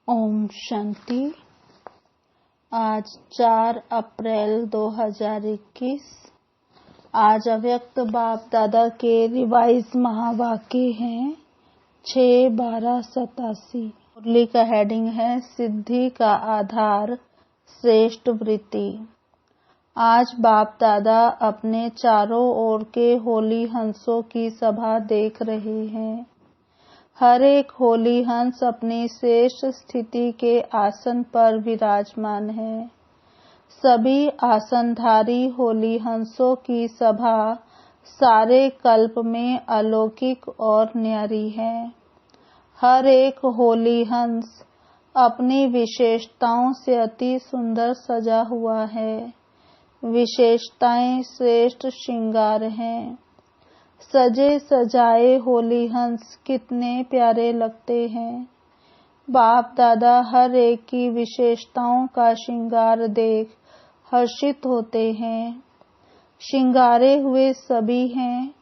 ओम शांति। आज 4 अप्रैल 2021। आज अव्यक्त बाप दादा के रिवाइज महावाक्य हैं 6/12/87। मुरली का हेडिंग है सिद्धि का आधार श्रेष्ठ वृत्ति। आज बाप दादा अपने चारों ओर के होली हंसों की सभा देख रहे हैं। हर एक होली हंस अपनी श्रेष्ठ स्थिति के आसन पर विराजमान है। सभी आसनधारी होली हंसों की सभा सारे कल्प में अलौकिक और न्यारी है। हर एक होली हंस अपनी विशेषताओं से अति सुंदर सजा हुआ है। विशेषताएं श्रेष्ठ श्रृंगार हैं। सजे सजाए होली हंस कितने प्यारे लगते हैं। बाप दादा हर एक की विशेषताओं का श्रृंगार देख हर्षित होते हैं। श्रृंगारे हुए सभी हैं,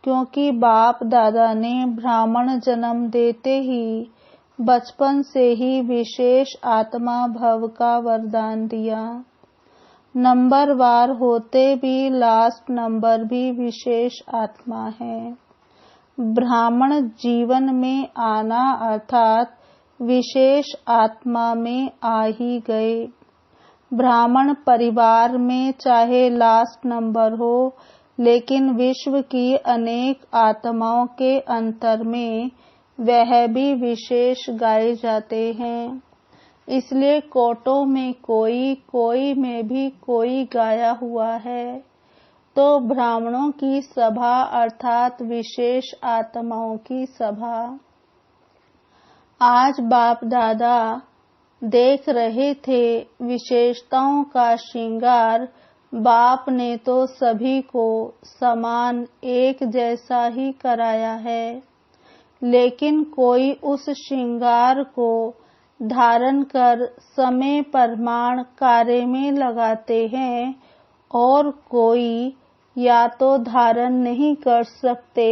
क्योंकि बाप दादा ने ब्राह्मण जन्म देते ही बचपन से ही विशेष आत्मा भव का वरदान दिया। नंबरवार होते भी लास्ट नंबर भी विशेष आत्मा है। ब्राह्मण जीवन में आना अर्थात विशेष आत्मा में आ ही गए। ब्राह्मण परिवार में चाहे लास्ट नंबर हो, लेकिन विश्व की अनेक आत्माओं के अंतर में वह भी विशेष गाए जाते हैं। इसलिए कोटों में कोई, कोई में भी कोई गाया हुआ है। तो ब्राह्मणों की सभा अर्थात विशेष आत्माओं की सभा। आज बाप दादा देख रहे थे विशेषताओं का श्रृंगार। बाप ने तो सभी को समान एक जैसा ही कराया है, लेकिन कोई उस श्रृंगार को धारण कर समय प्रमाण कार्य में लगाते हैं और कोई या तो धारण नहीं कर सकते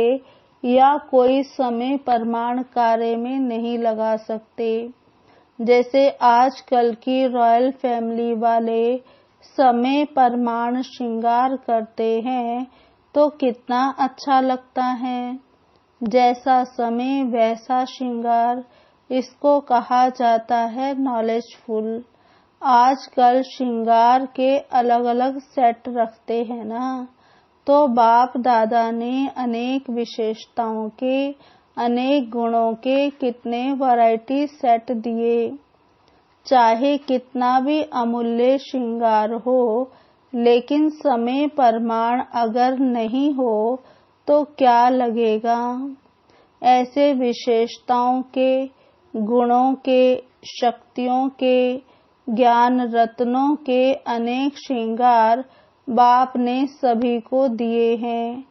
या कोई समय प्रमाण कार्य में नहीं लगा सकते। जैसे आजकल की रॉयल फैमिली वाले समय प्रमाण श्रृंगार करते हैं तो कितना अच्छा लगता है। जैसा समय वैसा श्रृंगार, इसको कहा जाता है नॉलेजफुल। आजकल श्रृंगार के अलग अलग सेट रखते हैं ना, तो बाप दादा ने अनेक विशेषताओं के, अनेक गुणों के कितने वैरायटी सेट दिए। चाहे कितना भी अमूल्य श्रृंगार हो, लेकिन समय प्रमाण अगर नहीं हो तो क्या लगेगा। ऐसे विशेषताओं के, गुणों के, शक्तियों के, ज्ञान रत्नों के अनेक श्रृंगार बाप ने सभी को दिए हैं,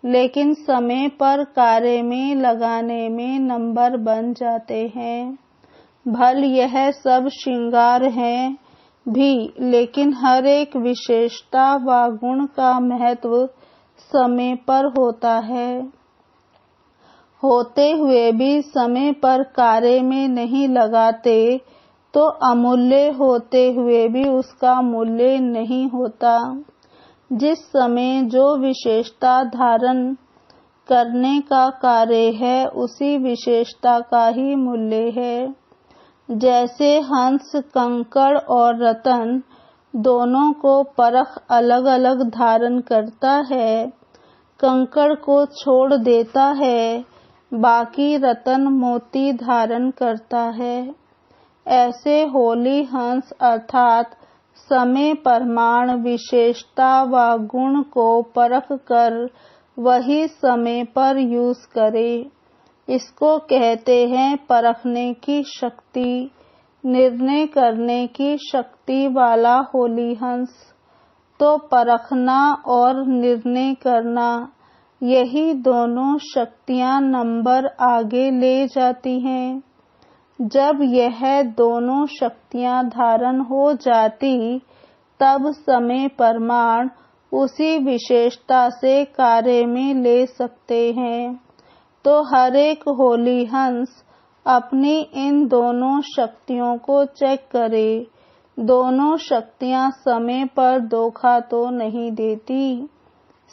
लेकिन समय पर कार्य में लगाने में नंबर बन जाते हैं। भल यह सब श्रृंगार हैं भी, लेकिन हर एक विशेषता व गुण का महत्व समय पर होता है। होते हुए भी समय पर कार्य में नहीं लगाते तो अमूल्य होते हुए भी उसका मूल्य नहीं होता। जिस समय जो विशेषता धारण करने का कार्य है, उसी विशेषता का ही मूल्य है। जैसे हंस, कंकड़ और रतन दोनों को परख अलग अलग धारण करता है। कंकड़ को छोड़ देता है, बाकी रतन मोती धारण करता है। ऐसे होली हंस अर्थात समय प्रमाण विशेषता व गुण को परख कर वही समय पर यूज करे। इसको कहते हैं परखने की शक्ति, निर्णय करने की शक्ति वाला होली हंस। तो परखना और निर्णय करना, यही दोनों शक्तियां नंबर आगे ले जाती हैं। जब यह दोनों शक्तियां धारण हो जाती, तब समय प्रमाण उसी विशेषता से कार्य में ले सकते हैं। तो हर एक होली हंस अपनी इन दोनों शक्तियों को चेक करें। दोनों शक्तियां समय पर धोखा तो नहीं देती।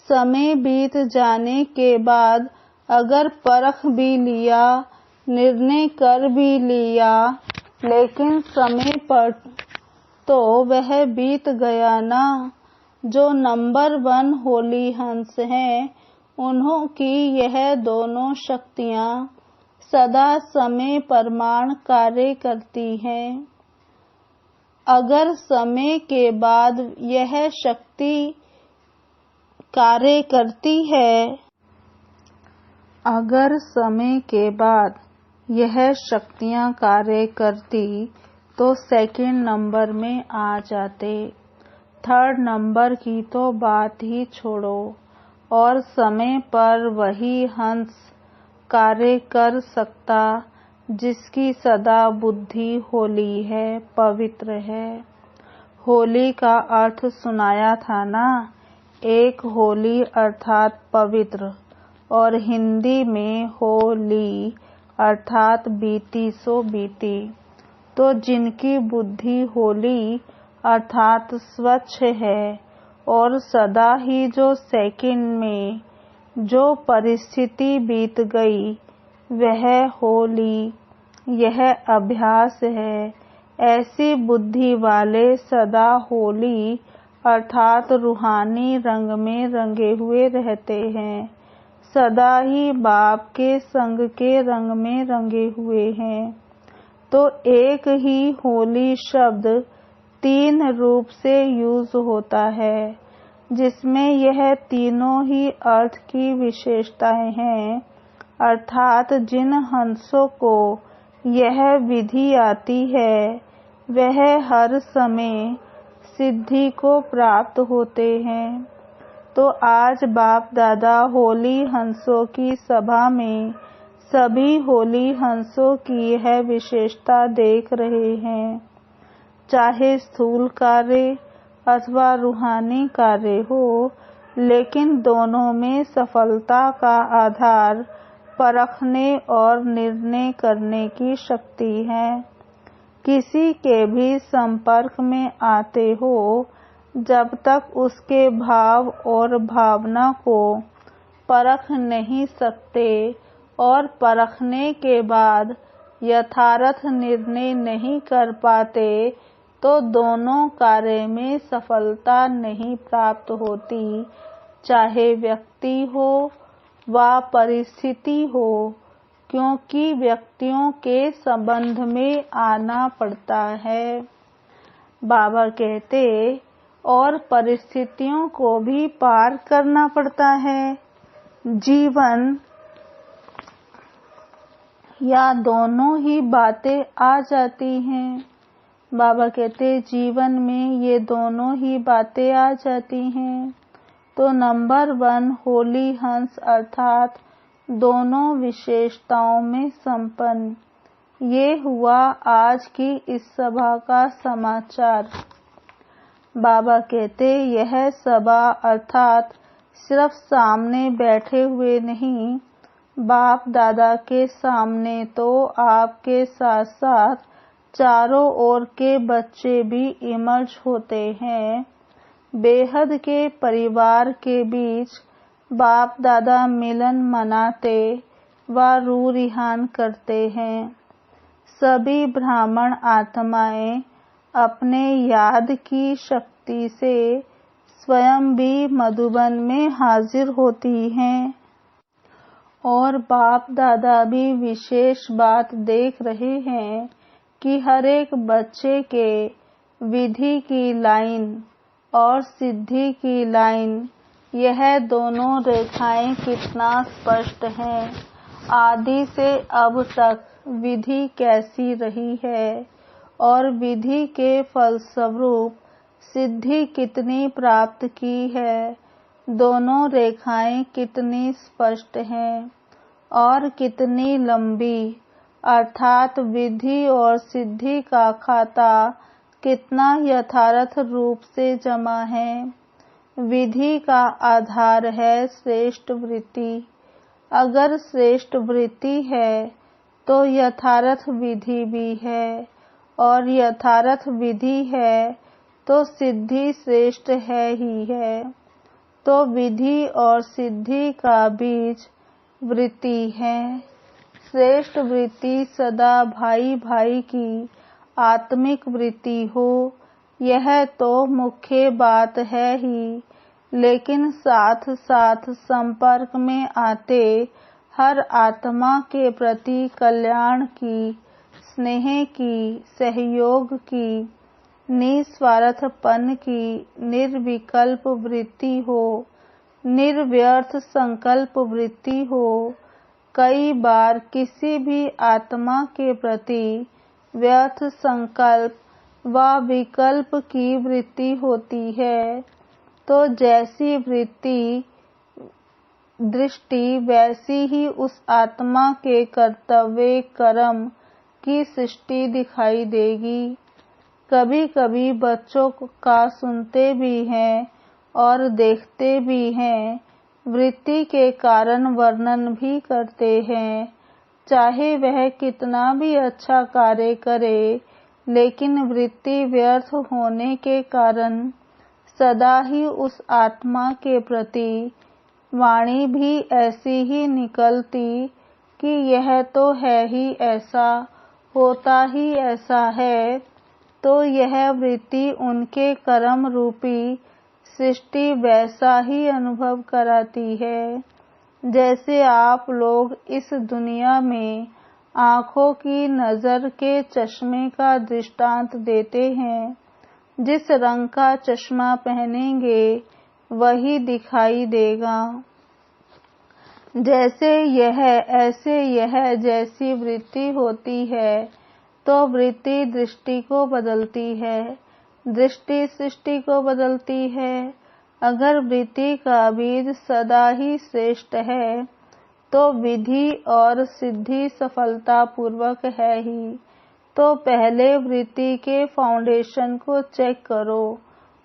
समय बीत जाने के बाद अगर परख भी लिया, निर्णय कर भी लिया, लेकिन समय पर तो वह बीत गया ना। जो नंबर 1 होली हंस हैं, उन्हों की यह दोनों शक्तियां सदा समय प्रमाण कार्य करती हैं। अगर समय के बाद यह शक्ति कार्य करती है, अगर समय के बाद यह शक्तियां कार्य करती तो सेकंड नंबर में आ जाते। थर्ड नंबर की तो बात ही छोड़ो। और समय पर वही हंस कार्य कर सकता जिसकी सदा बुद्धि होली है, पवित्र है। होली का अर्थ सुनाया था ना, एक होली अर्थात पवित्र, और हिंदी में होली अर्थात बीती सो बीती। तो जिनकी बुद्धि होली अर्थात स्वच्छ है और सदा ही जो सेकंड में जो परिस्थिति बीत गई वह होली, यह अभ्यास है। ऐसी बुद्धि वाले सदा होली अर्थात रूहानी रंग में रंगे हुए रहते हैं, सदा ही बाप के संग के रंग में रंगे हुए हैं। तो एक ही होली शब्द 3 रूप से यूज होता है, जिसमें यह तीनों ही अर्थ की विशेषताएं हैं। अर्थात जिन हंसों को यह विधि आती है वह हर समय सिद्धि को प्राप्त होते हैं। तो आज बाप दादा होली हंसों की सभा में सभी होली हंसों की यह विशेषता देख रहे हैं। चाहे स्थूल कार्य अथवा रूहानी कार्य हो, लेकिन दोनों में सफलता का आधार परखने और निर्णय करने की शक्ति है। किसी के भी संपर्क में आते हो, जब तक उसके भाव और भावना को परख नहीं सकते और परखने के बाद यथार्थ निर्णय नहीं कर पाते, तो दोनों कार्य में सफलता नहीं प्राप्त होती, चाहे व्यक्ति हो व परिस्थिति हो, क्योंकि व्यक्तियों के संबंध में आना पड़ता है। बाबा कहते और परिस्थितियों को भी पार करना पड़ता है। जीवन या दोनों ही बातें आ जाती हैं। बाबा कहते जीवन में ये दोनों ही बातें आ जाती हैं। तो नंबर 1 होली हंस अर्थात दोनों विशेषताओं में संपन्न। ये हुआ आज की इस सभा का समाचार। बाबा कहते यह सभा अर्थात सिर्फ सामने बैठे हुए नहीं, बाप दादा के सामने तो आपके साथ साथ चारों ओर के बच्चे भी इमर्ज होते हैं। बेहद के परिवार के बीच बाप दादा मिलन मनाते व रूह रिहान करते हैं। सभी ब्राह्मण आत्माएं अपने याद की शक्ति से स्वयं भी मधुबन में हाजिर होती हैं और बाप दादा भी विशेष बात देख रहे हैं कि हर एक बच्चे के विधि की लाइन और सिद्धि की लाइन, यह दोनों रेखाएं कितना स्पष्ट हैं। आदि से अब तक विधि कैसी रही है और विधि के फलस्वरूप सिद्धि कितनी प्राप्त की है। दोनों रेखाएं कितनी स्पष्ट हैं और कितनी लंबी, अर्थात विधि और सिद्धि का खाता कितना यथार्थ रूप से जमा है। विधि का आधार है श्रेष्ठ वृत्ति। अगर श्रेष्ठ वृत्ति है तो यथार्थ विधि भी है, और यथार्थ विधि है तो सिद्धि श्रेष्ठ है ही है। तो विधि और सिद्धि का बीज वृत्ति है। श्रेष्ठ वृत्ति सदा भाई भाई की आत्मिक वृत्ति हो, यह तो मुख्य बात है ही, लेकिन साथ साथ संपर्क में आते हर आत्मा के प्रति कल्याण की, स्नेह की, सहयोग की, निस्वार्थपन की निर्विकल्प वृत्ति हो, निर्व्यर्थ संकल्प वृत्ति हो। कई बार किसी भी आत्मा के प्रति व्यर्थ संकल्प व विकल्प की वृत्ति होती है, तो जैसी वृत्ति दृष्टि वैसी ही उस आत्मा के कर्तव्य कर्म की सृष्टि दिखाई देगी। कभी कभी बच्चों का सुनते भी हैं और देखते भी हैं, वृत्ति के कारण वर्णन भी करते हैं। चाहे वह कितना भी अच्छा कार्य करे, लेकिन वृत्ति व्यर्थ होने के कारण सदा ही उस आत्मा के प्रति वाणी भी ऐसी ही निकलती कि यह तो है ही ऐसा, होता ही ऐसा है। तो यह वृत्ति उनके कर्म रूपी सृष्टि वैसा ही अनुभव कराती है, जैसे आप लोग इस दुनिया में आँखों की नजर के चश्मे का दृष्टांत देते हैं। जिस रंग का चश्मा पहनेंगे वही दिखाई देगा। जैसे यह ऐसे यह जैसी वृत्ति होती है, तो वृत्ति दृष्टि को बदलती है, दृष्टि सृष्टि को बदलती है। अगर वृत्ति का बीज सदा ही श्रेष्ठ है, तो विधि और सिद्धि सफलता पूर्वक है ही। तो पहले वृत्ति के फाउंडेशन को चेक करो,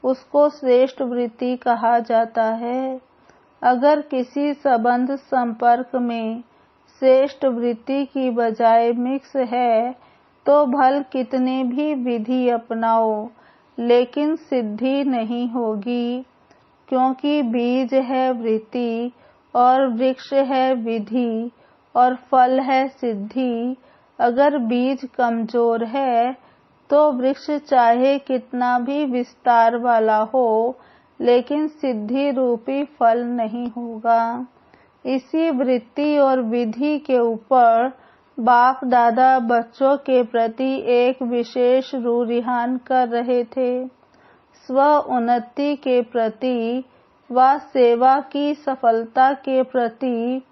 उसको श्रेष्ठ वृत्ति कहा जाता है। अगर किसी संबंध संपर्क में श्रेष्ठ वृत्ति की बजाय मिक्स है, तो भल कितने भी विधि अपनाओ, लेकिन सिद्धि नहीं होगी, क्योंकि बीज है वृत्ति और वृक्ष है विधि और फल है सिद्धि। अगर बीज कमजोर है, तो वृक्ष चाहे कितना भी विस्तार वाला हो, लेकिन सिद्धि रूपी फल नहीं होगा। इसी वृत्ति और विधि के ऊपर बाप दादा बच्चों के प्रति एक विशेष रुझान कर रहे थे। स्व उन्नति के प्रति व सेवा की सफलता के प्रति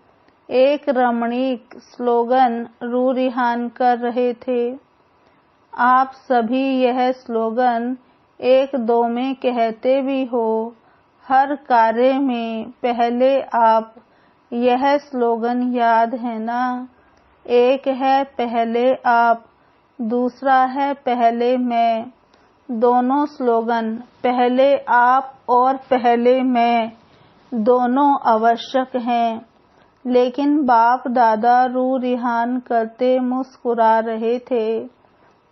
एक रमणीक स्लोगन रुझान कर रहे थे। आप सभी यह स्लोगन एक दो में कहते भी हो। हर कार्य में पहले आप यह स्लोगन याद है ना? एक है पहले आप, दूसरा है पहले मैं। दोनों स्लोगन पहले आप और पहले मैं दोनों आवश्यक हैं, लेकिन बाप दादा रुझान करते मुस्कुरा रहे थे।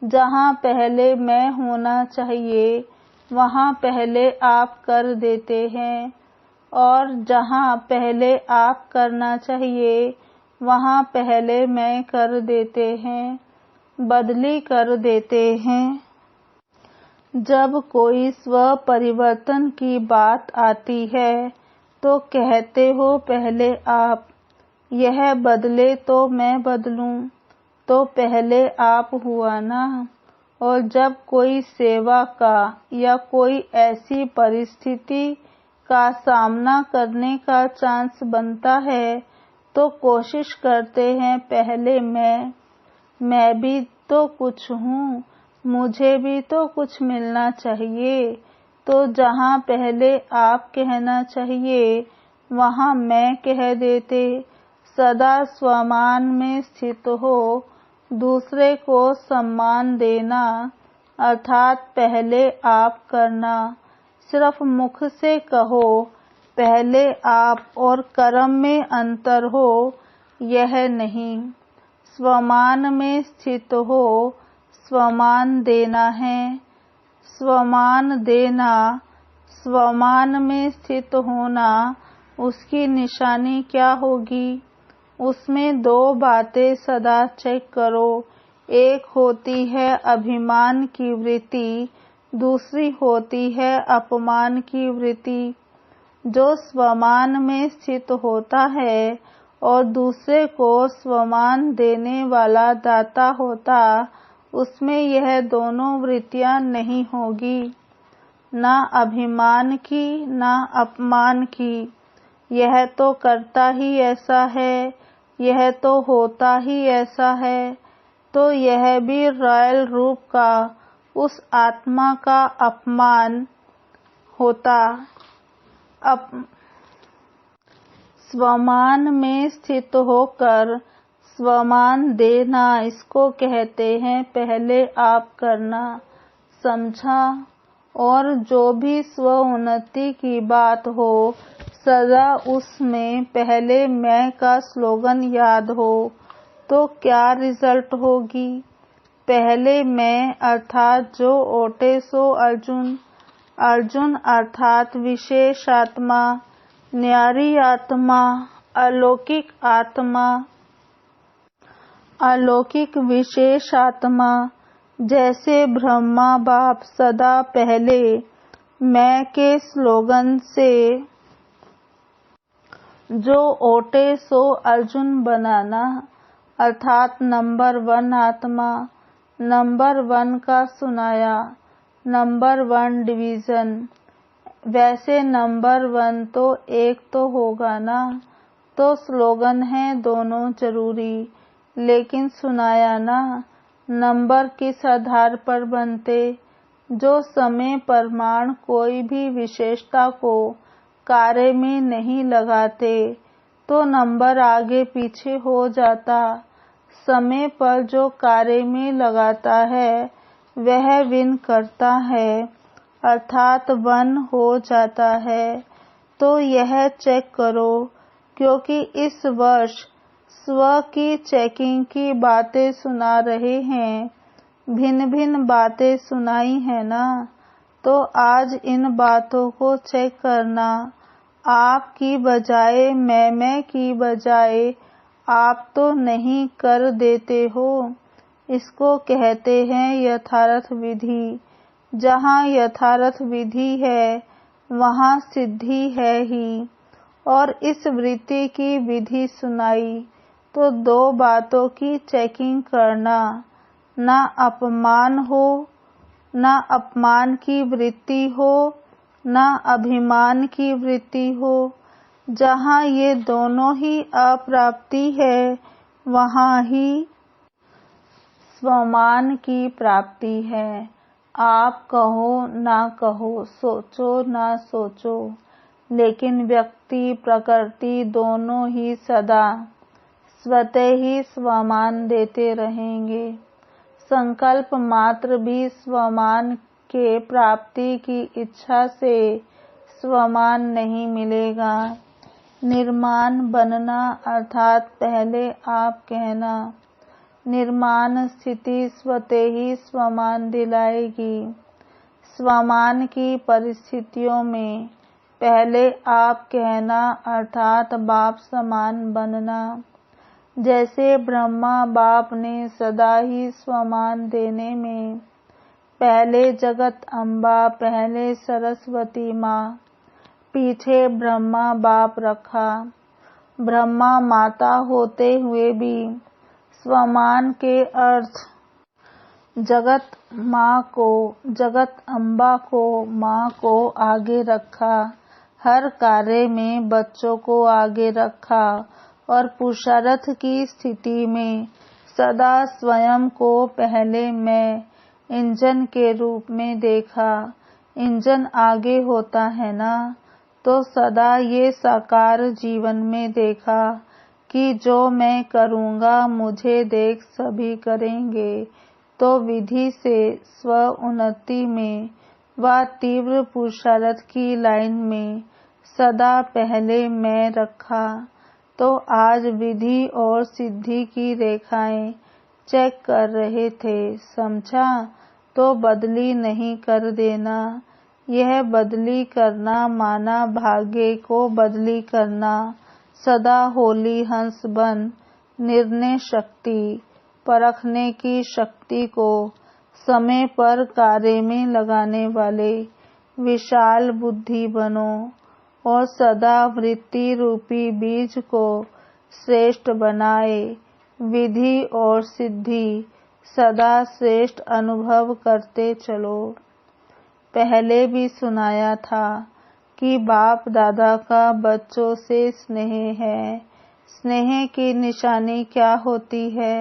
जहाँ पहले मैं होना चाहिए, वहाँ पहले आप कर देते हैं, और जहाँ पहले आप करना चाहिए, वहाँ पहले मैं कर देते हैं, बदली कर देते हैं। जब कोई स्व परिवर्तन की बात आती है, तो कहते हो पहले आप, यह बदले तो मैं बदलूं, तो पहले आप हुआ ना। और जब कोई सेवा का या कोई ऐसी परिस्थिति का सामना करने का चांस बनता है, तो कोशिश करते हैं पहले मैं भी तो कुछ हूँ, मुझे भी तो कुछ मिलना चाहिए। तो जहाँ पहले आप कहना चाहिए, वहाँ मैं कह देते। सदा स्वमान में स्थित हो, दूसरे को सम्मान देना, अर्थात पहले आप करना। सिर्फ मुख से कहो पहले आप और कर्म में अंतर हो, यह नहीं। स्वमान में स्थित हो स्वमान देना है। स्वमान देना, स्वमान में स्थित होना, उसकी निशानी क्या होगी? उसमें दो बातें सदा चेक करो। एक होती है अभिमान की वृत्ति, दूसरी होती है अपमान की वृत्ति। जो स्वमान में स्थित होता है और दूसरे को स्वमान देने वाला दाता होता, उसमें यह दोनों वृत्तियां नहीं होगी, ना अभिमान की ना अपमान की। यह तो करता ही ऐसा है, यह तो होता ही ऐसा है, तो यह भी रॉयल रूप का उस आत्मा का अपमान होता। स्वमान में स्थित होकर स्वमान देना, इसको कहते हैं पहले आप करना। समझा? और जो भी स्व उन्नति की बात हो, सदा उसमें पहले मैं का स्लोगन याद हो, तो क्या रिजल्ट होगी? पहले मैं अर्थात जो ओटे सो अर्जुन, अर्जुन अर्थात विशेष आत्मा, न्यारी आत्मा, अलौकिक आत्मा, अलौकिक विशेष आत्मा। जैसे ब्रह्मा बाप सदा पहले मैं के स्लोगन से जो ओटे सो अर्जुन बनाना, अर्थात नंबर 1 आत्मा, नंबर 1 का सुनाया, नंबर 1 डिवीजन। वैसे नंबर 1 तो एक तो होगा ना, तो स्लोगन है दोनों जरूरी, लेकिन सुनाया ना। नंबर किस आधार पर बनते? जो समय प्रमाण कोई भी विशेषता को कार्य में नहीं लगाते, तो नंबर आगे पीछे हो जाता। समय पर जो कार्य में लगाता है, वह विन करता है, अर्थात 1 हो जाता है। तो यह चेक करो, क्योंकि इस वर्ष स्व की चेकिंग की बातें सुना रहे हैं, भिन्न भिन्न बातें सुनाई है ना, तो आज इन बातों को चेक करना। आप की बजाय मैं की बजाय आप तो नहीं कर देते हो। इसको कहते हैं यथार्थ विधि। जहाँ यथार्थ विधि है, वहाँ सिद्धि है ही। और इस वृत्ति की विधि सुनाई, तो दो बातों की चेकिंग करना, ना अपमान हो, ना अपमान की वृत्ति हो, ना अभिमान की वृत्ति हो। जहाँ ये दोनों ही अप्राप्ति है, वहाँ ही स्वमान की प्राप्ति है। आप कहो ना कहो, सोचो ना सोचो, लेकिन व्यक्ति प्रकृति दोनों ही सदा स्वतः ही स्वमान देते रहेंगे। संकल्प मात्र भी स्वमान के प्राप्ति की इच्छा से स्वमान नहीं मिलेगा। निर्माण बनना अर्थात पहले आप कहना, निर्माण स्थिति स्वतः ही स्वमान दिलाएगी। स्वमान की परिस्थितियों में पहले आप कहना अर्थात बाप समान बनना। जैसे ब्रह्मा बाप ने सदा ही स्वमान देने में पहले जगत अम्बा, पहले सरस्वती माँ, पीछे ब्रह्मा बाप रखा। ब्रह्मा माता होते हुए भी स्वमान के अर्थ जगत माँ को, जगत अम्बा को, माँ को आगे रखा। हर कार्य में बच्चों को आगे रखा और पुरुषार्थ की स्थिति में सदा स्वयं को पहले मैं इंजन के रूप में देखा। इंजन आगे होता है ना, तो सदा ये साकार जीवन में देखा कि जो मैं करूँगा मुझे देख सभी करेंगे। तो विधि से स्व उन्नति में व तीव्र पुरुषार्थ की लाइन में सदा पहले मैं रखा। तो आज विधि और सिद्धि की रेखाएं चेक कर रहे थे, समझा? तो बदली नहीं कर देना। यह बदली करना माना भाग्य को बदली करना। सदा होली हंस बन, निर्णय शक्ति, परखने की शक्ति को समय पर कार्य में लगाने वाले विशाल बुद्धि बनो और सदा वृत्ति रूपी बीज को श्रेष्ठ बनाए। विधि और सिद्धि सदा श्रेष्ठ अनुभव करते चलो। पहले भी सुनाया था कि बाप दादा का बच्चों से स्नेह है। स्नेह की निशानी क्या होती है?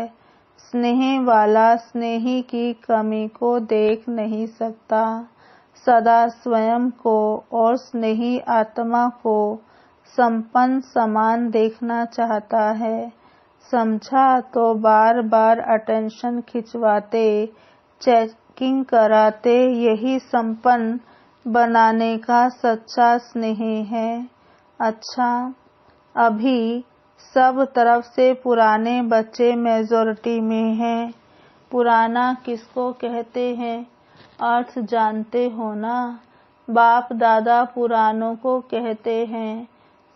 स्नेह वाला स्नेही की कमी को देख नहीं सकता, सदा स्वयं को और स्नेही आत्मा को संपन्न समान देखना चाहता है, समझा? तो बार बार अटेंशन खिंचवाते, चेकिंग कराते यही संपन्न बनाने का सच्चा स्नेह है। अच्छा, अभी सब तरफ से पुराने बच्चे मेजॉरिटी में हैं। पुराना किसको कहते हैं? अर्थ जानते हो ना? बाप दादा पुरानों को कहते हैं।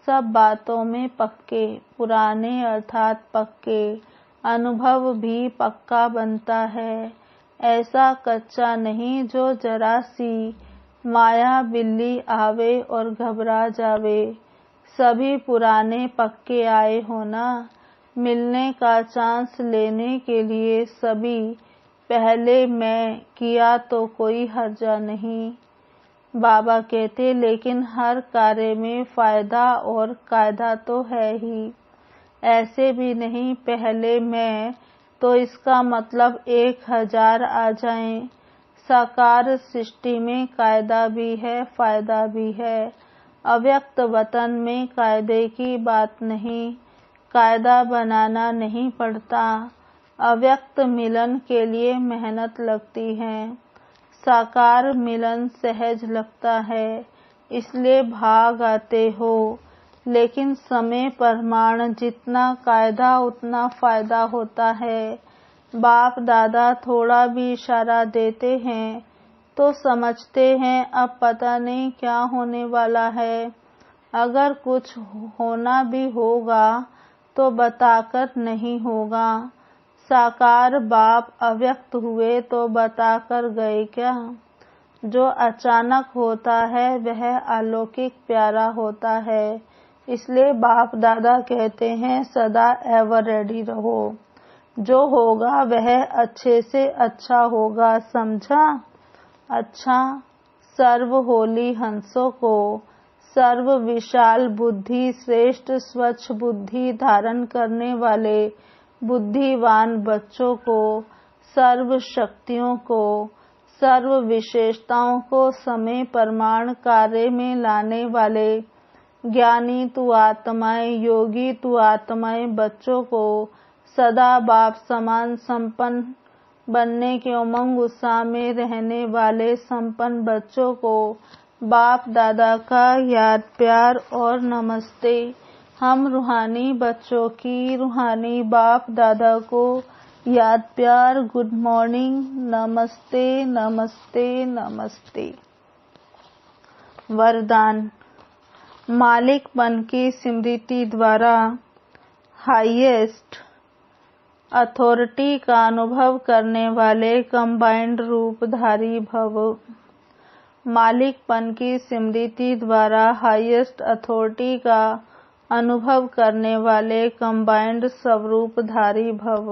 सब बातों में पक्के, पुराने अर्थात पक्के। अनुभव भी पक्का बनता है, ऐसा कच्चा नहीं जो जरा सी माया बिल्ली आवे और घबरा जावे। सभी पुराने पक्के आए हो ना? मिलने का चांस लेने के लिए सभी पहले मैं किया तो कोई हर्जा नहीं। बाबा कहते लेकिन हर कार्य में फायदा और कायदा तो है ही। ऐसे भी नहीं पहले मैं तो इसका मतलब 1000 आ जाएं। साकार सृष्टि में कायदा भी है, फायदा भी है। अव्यक्त वतन में कायदे की बात नहीं, कायदा बनाना नहीं पड़ता। अव्यक्त मिलन के लिए मेहनत लगती है, साकार मिलन सहज लगता है, इसलिए भाग आते हो। लेकिन समय प्रमाण जितना कायदा उतना फायदा होता है। बाप दादा थोड़ा भी इशारा देते हैं तो समझते हैं अब पता नहीं क्या होने वाला है। अगर कुछ होना भी होगा तो बताकर नहीं होगा। साकार बाप अव्यक्त हुए तो बताकर गए क्या? जो अचानक होता है वह अलौकिक प्यारा होता है। इसलिए बाप दादा कहते हैं सदा एवर रेडी रहो। जो होगा वह अच्छे से अच्छा होगा, समझा? अच्छा, सर्व होली हंसों को, सर्व विशाल बुद्धि, श्रेष्ठ स्वच्छ बुद्धि धारण करने वाले बुद्धिवान बच्चों को, सर्व शक्तियों को, सर्व विशेषताओं को समय प्रमाण कार्य में लाने वाले ज्ञानी तु आत्माएं, योगी तु आत्माएं बच्चों को सदा बाप समान संपन्न बनने के उमंग उत्साह में रहने वाले संपन्न बच्चों को बाप दादा का याद प्यार और नमस्ते। हम रूहानी बच्चों की रूहानी बाप दादा को याद प्यार, गुड मॉर्निंग, नमस्ते नमस्ते नमस्ते। वरदान। मालिकपन की स्मृति द्वारा हाईएस्ट अथॉरिटी का अनुभव करने वाले कंबाइंड रूपधारी भव। मालिकपन की स्मृति द्वारा हाईएस्ट अथॉरिटी का अनुभव करने वाले कंबाइंड स्वरूपधारी भव।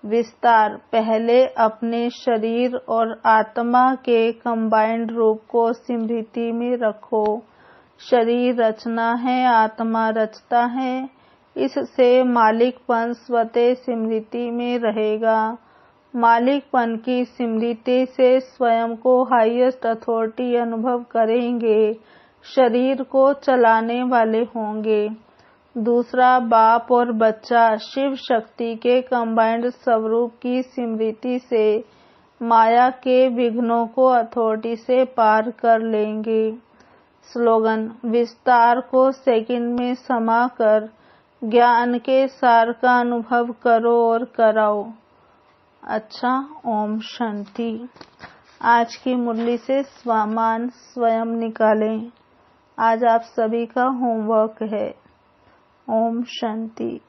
विस्तार। पहले अपने शरीर और आत्मा के कंबाइंड रूप को स्मृति में रखो। शरीर रचना है, आत्मा रचता है, इससे मालिकपन स्वतः स्मृति में रहेगा। मालिकपन की स्मृति से स्वयं को हाईएस्ट अथॉरिटी अनुभव करेंगे, शरीर को चलाने वाले होंगे। दूसरा, बाप और बच्चा शिव शक्ति के कंबाइंड स्वरूप की स्मृति से माया के विघ्नों को अथॉरिटी से पार कर लेंगे। स्लोगन। विस्तार को सेकंड में समाकर ज्ञान के सार का अनुभव करो और कराओ। अच्छा, ओम शांति। आज की मुरली से स्वमान स्वयं निकालें। आज आप सभी का होमवर्क है। ओम शांति।